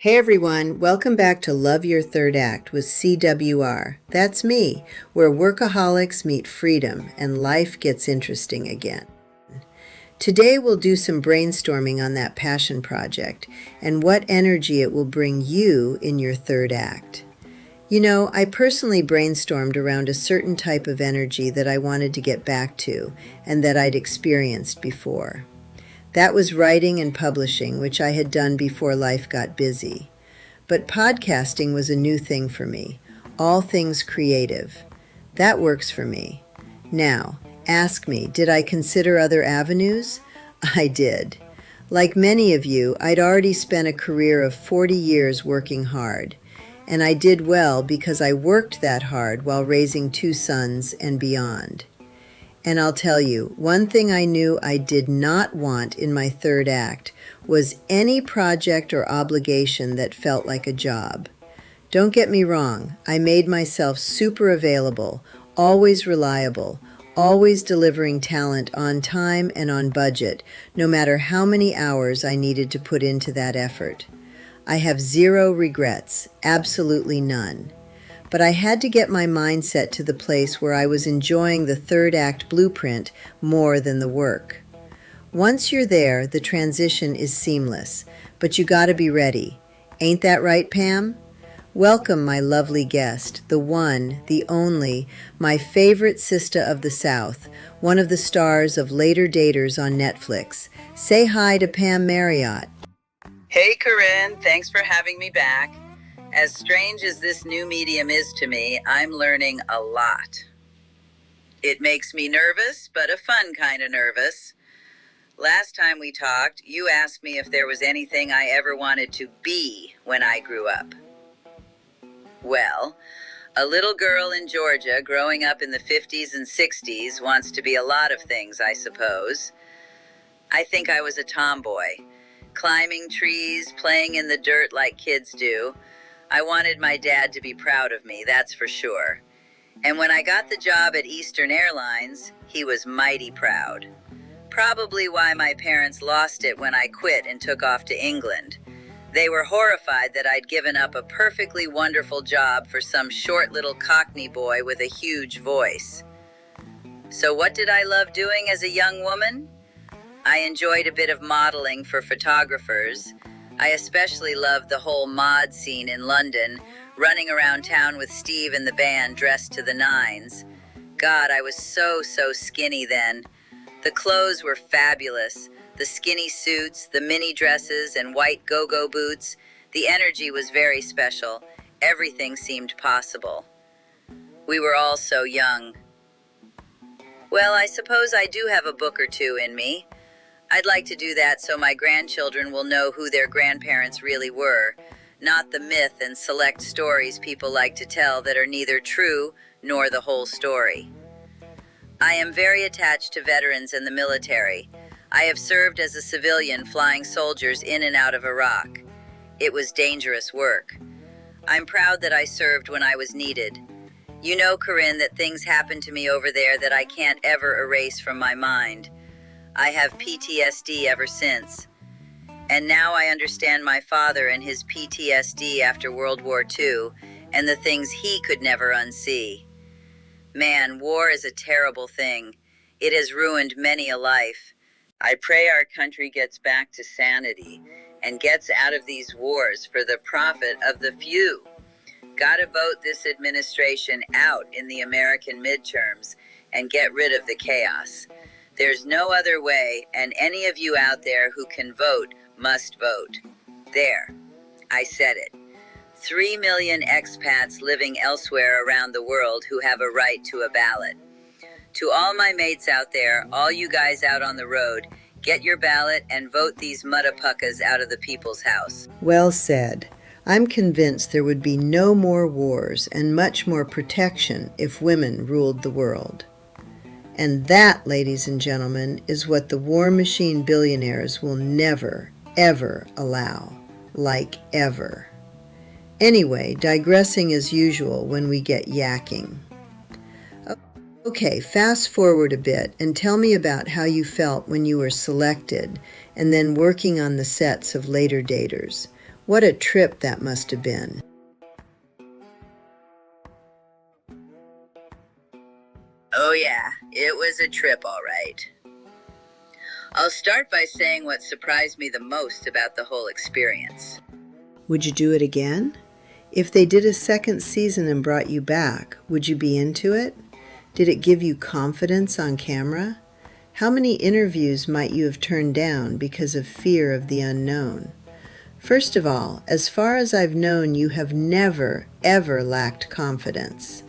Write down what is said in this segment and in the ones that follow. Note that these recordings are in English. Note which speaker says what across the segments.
Speaker 1: Hey everyone, welcome back to Love Your Third Act with CWR. That's me, where workaholics meet freedom and life gets interesting again. Today we'll do some brainstorming on that passion project and what energy it will bring you in your third act. You know, I personally brainstormed around a certain type of energy that I wanted to get back to and that I'd experienced before. That was writing and publishing, which I had done before life got busy. But podcasting was a new thing for me, all things creative. That works for me. Now, ask me, did I consider other avenues? I did. Like many of you, I'd already spent a career of 40 years working hard. And I did well because I worked that hard while raising 2 sons and beyond. And I'll tell you, one thing I knew I did not want in my third act was any project or obligation that felt like a job. Don't get me wrong, I made myself super available, always reliable, always delivering talent on time and on budget, no matter how many hours I needed to put into that effort. I have zero regrets, absolutely none. But I had to get my mindset to the place where I was enjoying the third act blueprint more than the work. Once you're there, the transition is seamless, but you gotta be ready. Ain't that right, Pam? Welcome, my lovely guest, the one, the only, my favorite sister of the South, one of the stars of Later Daters on Netflix. Say hi to Pam Marriott.
Speaker 2: Hey, Corinne, thanks for having me back. As strange as this new medium is to me, I'm learning a lot. It makes me nervous, but a fun kind of nervous. Last time we talked, you asked me if there was anything I ever wanted to be when I grew up. Well, a little girl in Georgia growing up in the 50s and 60s wants to be a lot of things, I suppose. I think I was a tomboy, climbing trees, playing in the dirt like kids do. I wanted my dad to be proud of me, that's for sure. And when I got the job at Eastern Airlines, he was mighty proud. Probably why my parents lost it when I quit and took off to England. They were horrified that I'd given up a perfectly wonderful job for some short little Cockney boy with a huge voice. So what did I love doing as a young woman? I enjoyed a bit of modeling for photographers. I especially loved the whole mod scene in London, running around town with Steve and the band dressed to the nines. God, I was so skinny then. The clothes were fabulous. The skinny suits, the mini dresses, and white go-go boots. The energy was very special. Everything seemed possible. We were all so young. Well, I suppose I do have a book or two in me. I'd like to do that so my grandchildren will know who their grandparents really were, not the myth and select stories people like to tell that are neither true nor the whole story. I am very attached to veterans and the military. I have served as a civilian flying soldiers in and out of Iraq. It was dangerous work. I'm proud that I served when I was needed. You know, Corinne, that things happened to me over there that I can't ever erase from my mind. I have PTSD ever since. And now I understand my father and his PTSD after World War II and the things he could never unsee. Man, war is a terrible thing. It has ruined many a life. I pray our country gets back to sanity and gets out of these wars for the profit of the few. Gotta vote this administration out in the American midterms and get rid of the chaos. There's no other way, and any of you out there who can vote must vote. There, I said it. 3 million expats living elsewhere around the world who have a right to a ballot. To all my mates out there, all you guys out on the road, get your ballot and vote these muddapuckas out of the people's house.
Speaker 1: Well said. I'm convinced there would be no more wars and much more protection if women ruled the world. And that, ladies and gentlemen, is what the war machine billionaires will never, ever allow. Like ever. Anyway, digressing as usual when we get yakking. Okay, fast forward a bit and tell me about how you felt when you were selected and then working on the sets of Later Daters. What a trip that must have been.
Speaker 2: Oh yeah, it was a trip all right. I'll start by saying what surprised me the most about the whole experience.
Speaker 1: Would you do it again? If they did a second season and brought you back, would you be into it? Did it give you confidence on camera? How many interviews might you have turned down because of fear of the unknown? First of all, as far as I've known, you have never, ever lacked confidence.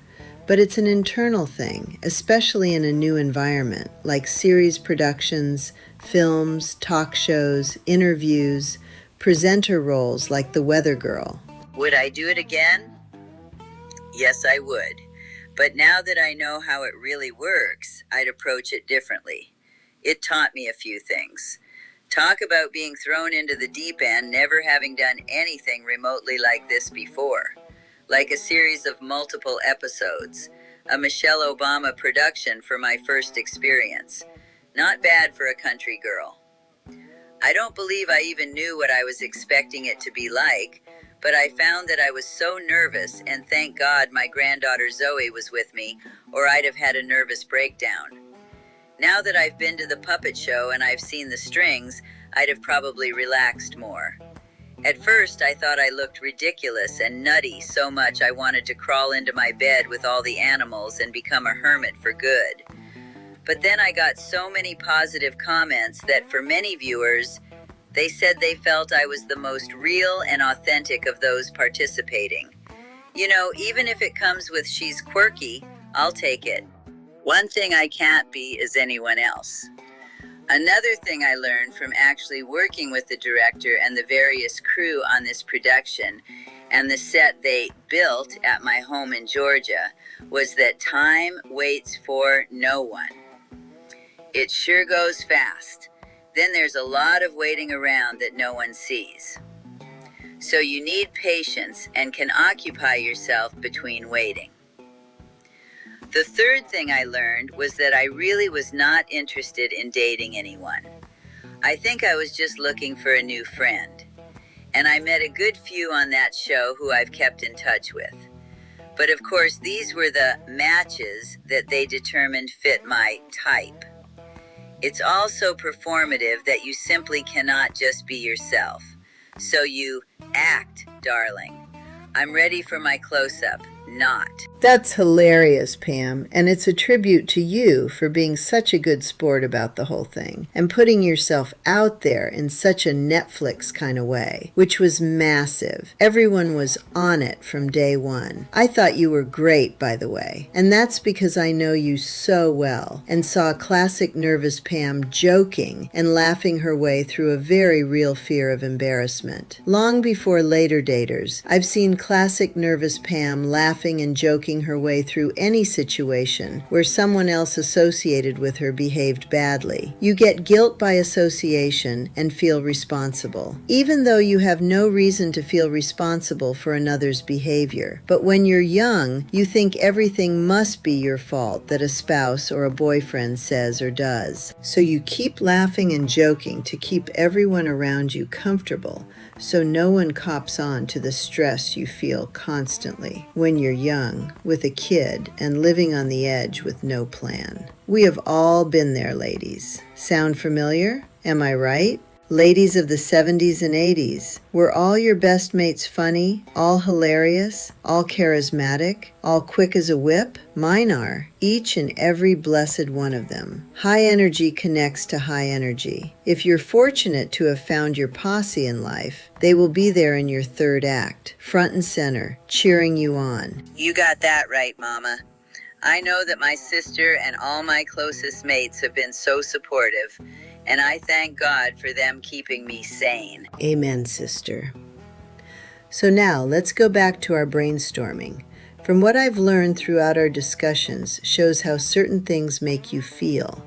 Speaker 1: But it's an internal thing, especially in a new environment, like series productions, films, talk shows, interviews, presenter roles like the weather girl.
Speaker 2: Would I do it again? Yes, I would. But now that I know how it really works, I'd approach it differently. It taught me a few things. Talk about being thrown into the deep end, never having done anything remotely like this before. Like a series of multiple episodes. A Michelle Obama production for my first experience. Not bad for a country girl. I don't believe I even knew what I was expecting it to be like, but I found that I was so nervous, and thank God my granddaughter Zoe was with me, or I'd have had a nervous breakdown. Now that I've been to the puppet show and I've seen the strings, I'd have probably relaxed more. At first, I thought I looked ridiculous and nutty so much I wanted to crawl into my bed with all the animals and become a hermit for good. But then I got so many positive comments that for many viewers, they said they felt I was the most real and authentic of those participating. You know, even if it comes with she's quirky, I'll take it. One thing I can't be is anyone else. Another thing I learned from actually working with the director and the various crew on this production and the set they built at my home in Georgia was that time waits for no one. It sure goes fast. Then there's a lot of waiting around that no one sees. So you need patience and can occupy yourself between waiting. The third thing I learned was that I really was not interested in dating anyone. I think I was just looking for a new friend. And I met a good few on that show who I've kept in touch with. But of course, these were the matches that they determined fit my type. It's all so performative that you simply cannot just be yourself. So you act, darling. I'm ready for my close-up, not.
Speaker 1: That's hilarious, Pam, and it's a tribute to you for being such a good sport about the whole thing and putting yourself out there in such a Netflix kind of way, which was massive. Everyone was on it from day one. I thought you were great, by the way, and that's because I know you so well and saw classic nervous Pam joking and laughing her way through a very real fear of embarrassment. Long before Later Daters, I've seen classic nervous Pam laughing and joking her way through any situation where someone else associated with her behaved badly. You get guilt by association and feel responsible, even though you have no reason to feel responsible for another's behavior. But when you're young, you think everything must be your fault that a spouse or a boyfriend says or does. So you keep laughing and joking to keep everyone around you comfortable, so no one cops on to the stress you feel constantly when you're young, with a kid, and living on the edge with no plan. We have all been there, ladies. Sound familiar? Am I right? Ladies of the 70s and 80s, were all your best mates funny, all hilarious, all charismatic, all quick as a whip? Mine are, each and every blessed one of them. High energy connects to high energy. If you're fortunate to have found your posse in life, they will be there in your third act, front and center, cheering you on.
Speaker 2: You got that right, Mama. I know that my sister and all my closest mates have been so supportive, and I thank God for them keeping me sane.
Speaker 1: Amen, sister. So now let's go back to our brainstorming. From what I've learned throughout our discussions shows how certain things make you feel.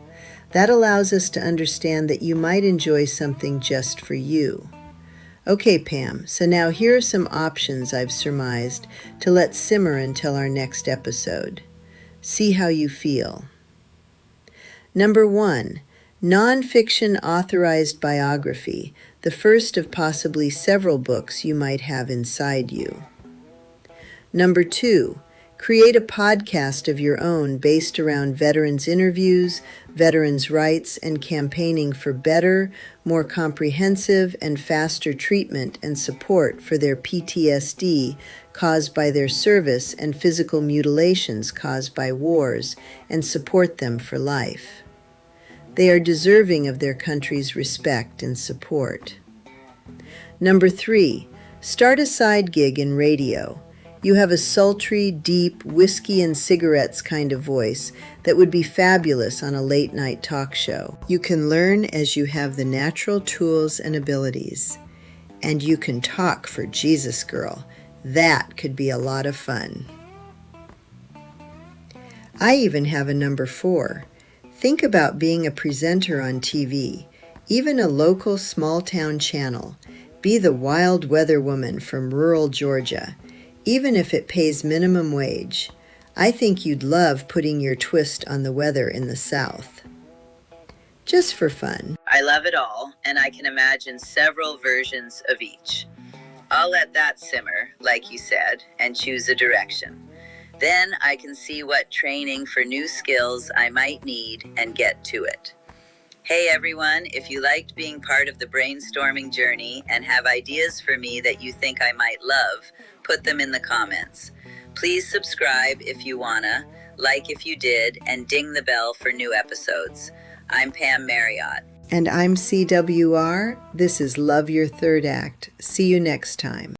Speaker 1: That allows us to understand that you might enjoy something just for you. Okay, Pam, so now here are some options I've surmised to let simmer until our next episode. See how you feel. Number 1, nonfiction authorized biography the first of possibly several books you might have inside you. Number 2, create a podcast of your own based around veterans' interviews, veterans' rights, and campaigning for better, more comprehensive, and faster treatment and support for their PTSD caused by their service and physical mutilations caused by wars, and support them for life. They are deserving of their country's respect and support. Number 3, start a side gig in radio. You have a sultry, deep, whiskey and cigarettes kind of voice that would be fabulous on a late-night talk show. You can learn as you have the natural tools and abilities. And you can talk for Jesus, girl. That could be a lot of fun. I even have a number 4. Think about being a presenter on TV, even a local small-town channel. Be the wild weather woman from rural Georgia. Even if it pays minimum wage. I think you'd love putting your twist on the weather in the South. Just for fun.
Speaker 2: I love it all, and I can imagine several versions of each. I'll let that simmer, like you said, and choose a direction. Then I can see what training for new skills I might need and get to it. Hey everyone, if you liked being part of the brainstorming journey and have ideas for me that you think I might love, put them in the comments. Please subscribe if you wanna, like if you did, and ding the bell for new episodes. I'm Pam Marriott.
Speaker 1: And I'm CWR. This is Love Your Third Act. See you next time.